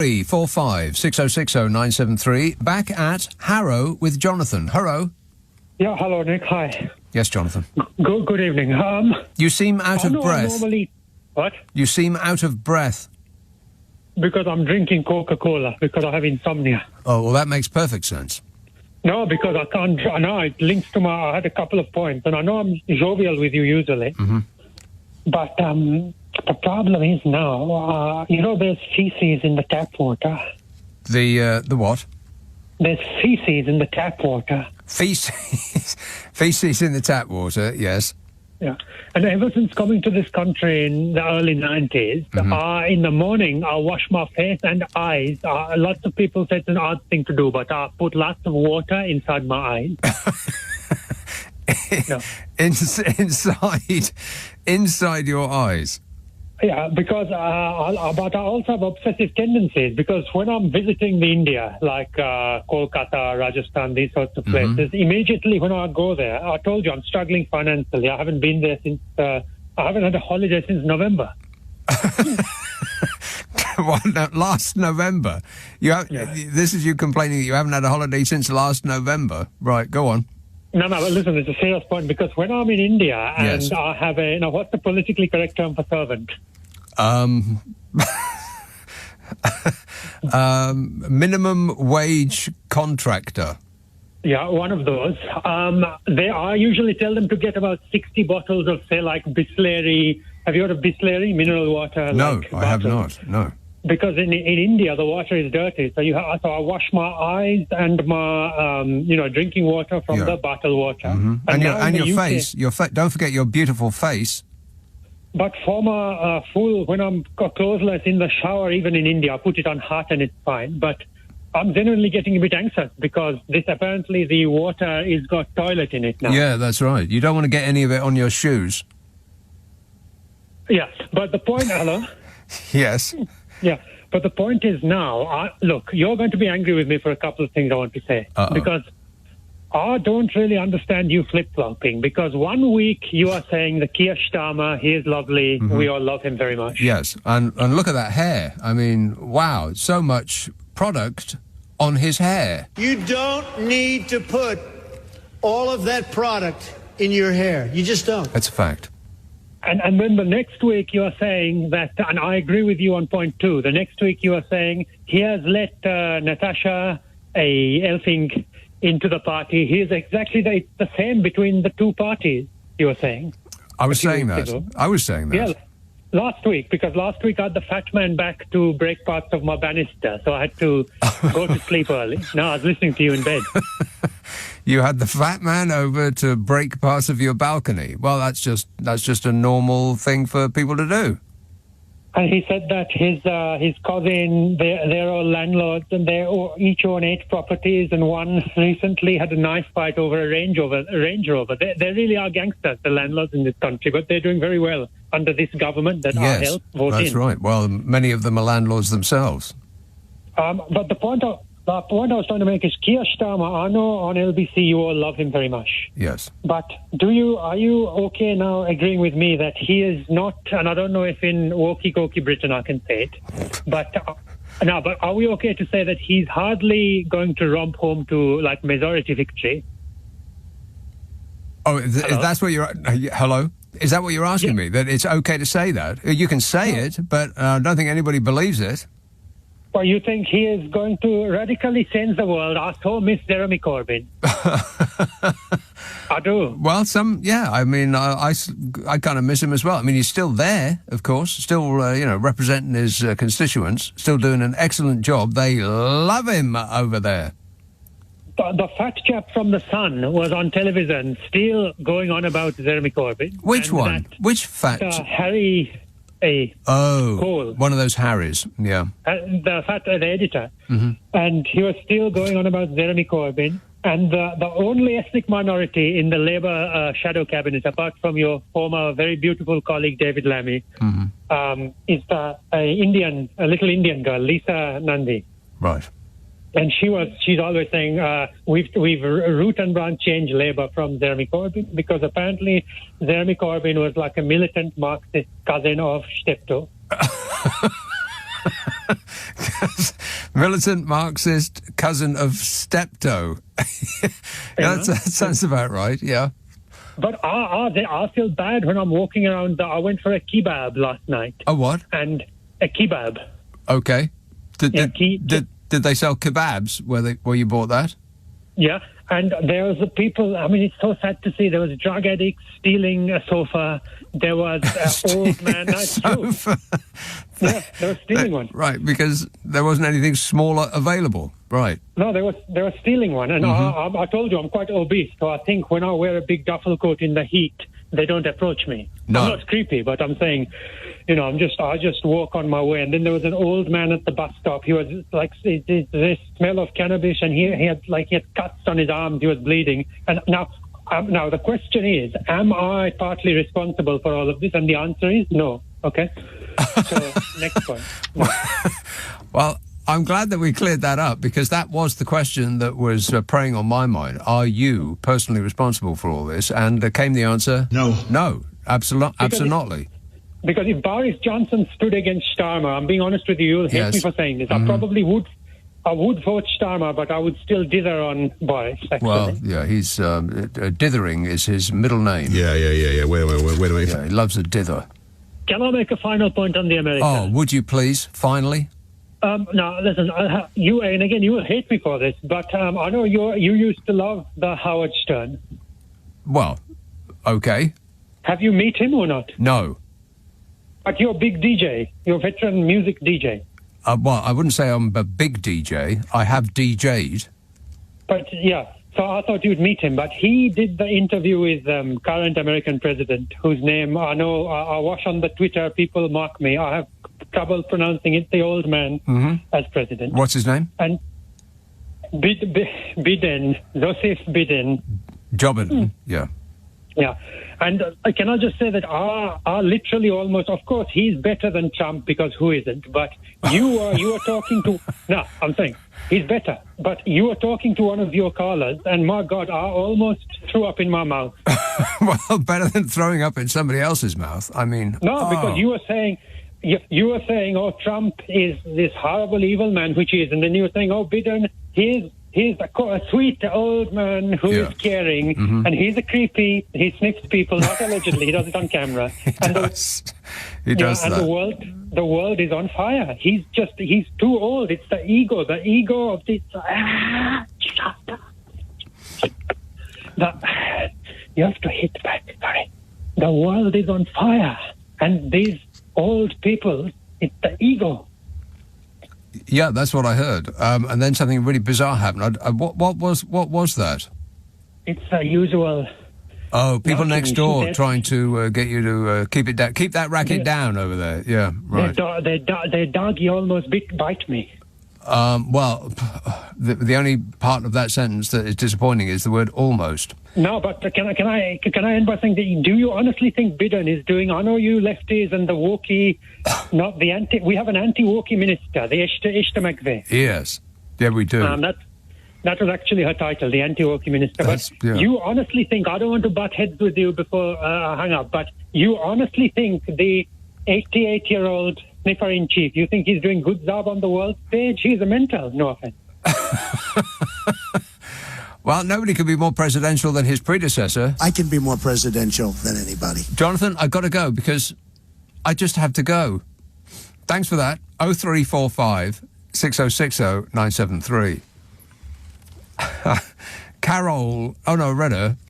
345 6060 973. Back at Harrow with Jonathan. Harrow. Yeah, hello, Nick. Hi. Yes, Jonathan. Good evening. You seem out of breath. What? You seem out of breath. Because I'm drinking Coca-Cola, because I have insomnia. Oh, well, that makes perfect sense. No, because I can't. I know it links to I had a couple of points, and I know I'm jovial with you usually. Mm-hmm. But the problem is now, there's feces in the tap water. The what? There's feces in the tap water. Feces? Feces in the tap water, yes. Yeah. And ever since coming to this country in the early 90s, in the morning, I wash my face and eyes. Lots of people say it's an odd thing to do, but I put lots of water inside my eyes. No. Inside your eyes. Yeah, because but I also have obsessive tendencies, because when I'm visiting the India, like Kolkata, Rajasthan, these sorts of places, immediately when I go there, I told you I'm struggling financially. I haven't been there since, I haven't had a holiday since November. Last November? This is you complaining that you haven't had a holiday since last November. Right, go on. No, but listen, it's a serious point, because when I'm in India and Yes. I have what's the politically correct term for servant? Minimum wage contractor. Yeah, one of those. I usually tell them to get about 60 bottles of, say, like Bisleri. Have you heard of Bisleri, mineral water? No, I have not, no. Because in India, the water is dirty. So so I wash my eyes and my, drinking water from the bottled water. Mm-hmm. And your face. Don't forget your beautiful face. But for my when I'm closeless in the shower, even in India, I put it on hot and it's fine. But I'm genuinely getting a bit anxious, because apparently the water is got toilet in it now. Yeah, that's right. You don't want to get any of it on your shoes. Yeah, but the point, hello? Yes. Yeah, but the point is now, look, you're going to be angry with me for a couple of things I want to say. Uh-oh. Because I don't really understand you flip-flopping, because 1 week you are saying the Keir Starmer, he is lovely, we all love him very much. Yes, and look at that hair. I mean, wow, so much product on his hair. You don't need to put all of that product in your hair. You just don't. That's a fact. And then the next week you are saying that, and I agree with you on point 2, the next week you are saying he has let Natasha Elfing into the party. He is exactly the same between the two parties, you were saying. I was saying that. Yeah, last week, because last week I had the fat man back to break parts of my banister, so I had to go to sleep early. No, I was listening to you in bed. You had the fat man over to break parts of your balcony. Well, that's just a normal thing for people to do. And he said that his cousin, they're all landlords, and they each own 8 properties, and one recently had a knife fight over a Range Rover. They really are gangsters, the landlords in this country, but they're doing very well under this government that I helped vote in. That's right. Well, many of them are landlords themselves. But the point I was trying to make is Keir Starmer, I know on LBC you all love him very much. Yes. But are you okay now agreeing with me that he is not, and I don't know if in walkie-talkie Britain I can say it, but are we okay to say that he's hardly going to romp home to, like, majority victory? Oh, that's what you're... hello? Is that what you're asking me? That it's okay to say that? You can say it, but I don't think anybody believes it. Well, you think he is going to radically change the world? I so miss Jeremy Corbyn. I do. Well, I mean, I kind of miss him as well. I mean, he's still there, of course, still, representing his constituents, still doing an excellent job. They love him over there. The fat chap from The Sun was on television, still going on about Jeremy Corbyn. Which one? Which fat? Harry... Cole. One of those Harrys, yeah. The editor. Mm-hmm. And he was still going on about Jeremy Corbyn. And the only ethnic minority in the Labour shadow cabinet, apart from your former very beautiful colleague David Lammy, is a little Indian girl, Lisa Nandi. Right. And she's always saying, we've root and branch changed Labour from Jeremy Corbyn, because apparently Jeremy Corbyn was like a militant Marxist cousin of Steptoe. Militant Marxist cousin of Steptoe. That sounds about right, yeah. But I feel bad when I'm walking around. I went for a kebab last night. A what? And a kebab. Okay. Did they sell kebabs where you bought that? Yeah, and there was the people. I mean, it's so sad to see. There was drug addicts stealing a sofa. There was an old man. Sofa. Yeah, they were stealing one. Right, because there wasn't anything smaller available. Right. No, they were stealing one, and I told you I'm quite obese, so I think when I wear a big duffel coat in the heat, they don't approach me. No. I'm not creepy, but I'm saying, I just walk on my way. And then there was an old man at the bus stop. He was like, this smell of cannabis, and he had cuts on his arms. He was bleeding. And now the question is, am I partly responsible for all of this? And the answer is no. Okay. So next point. No. Well, I'm glad that we cleared that up, because that was the question that was preying on my mind. Are you personally responsible for all this? And came the answer, no. No, absolutely. Because if Boris Johnson stood against Starmer, I'm being honest with you, you'll hate me for saying this. I probably would vote Starmer, but I would still dither on Boris, actually. Well, yeah, he's dithering is his middle name. Yeah. Wait a minute. Yeah, he loves a dither. Can I make a final point on the America? Oh, would you please, finally? Now, listen, you, and again, you will hate me for this, but I know you used to love the Howard Stern. Well, okay. Have you met him or not? No. But you're a big DJ. You're a veteran music DJ. Well, I wouldn't say I'm a big DJ. I have DJ'd. But, yeah, so I thought you'd meet him. But he did the interview with current American president, whose name I know I watch on the Twitter. People mock me. I have trouble pronouncing it, the old man as president. What's his name? And Biden, Joseph Biden. Jobbin, yeah. Yeah. And can I just say that I literally almost, of course, he's better than Trump, because who isn't? But you are talking to, no, I'm saying he's better. But you are talking to one of your callers, and my God, I almost threw up in my mouth. Well, better than throwing up in somebody else's mouth. I mean, because you were saying, oh, Trump is this horrible, evil man, which he is. And then you were saying, oh, Biden, he's a sweet old man who is caring, and he's a creepy. He sniffs people, not allegedly. He does it on camera. He does that. And the world is on fire. He's too old. It's the ego of this. Shut up. You have to hit back. Sorry. The world is on fire, and these old people, it's the ego. Yeah, that's what I heard. And then something really bizarre happened. What was that? It's the usual. Oh, people next door trying to get you to keep that racket down over there. Yeah, right. Their doggy almost bite me. Well, the only part of that sentence that is disappointing is the word almost. No, but can I end by saying that, do you honestly think Biden is doing? I know you lefties and the Wookie, not the anti. We have an anti-Wookie minister, the Ishta McVeigh. Yes, yeah, we do. That was actually her title, the anti-Wookie minister. You honestly think? I don't want to butt heads with you before I hang up, but you honestly think the 88-year-old sniffer-in-chief, you think he's doing good job on the world stage? He's a mental, no offense. Well, nobody could be more presidential than his predecessor. I can be more presidential than anybody. Jonathan, I've got to go because I just have to go. Thanks for that. 0345 6060 973. Carol, oh no, I read her.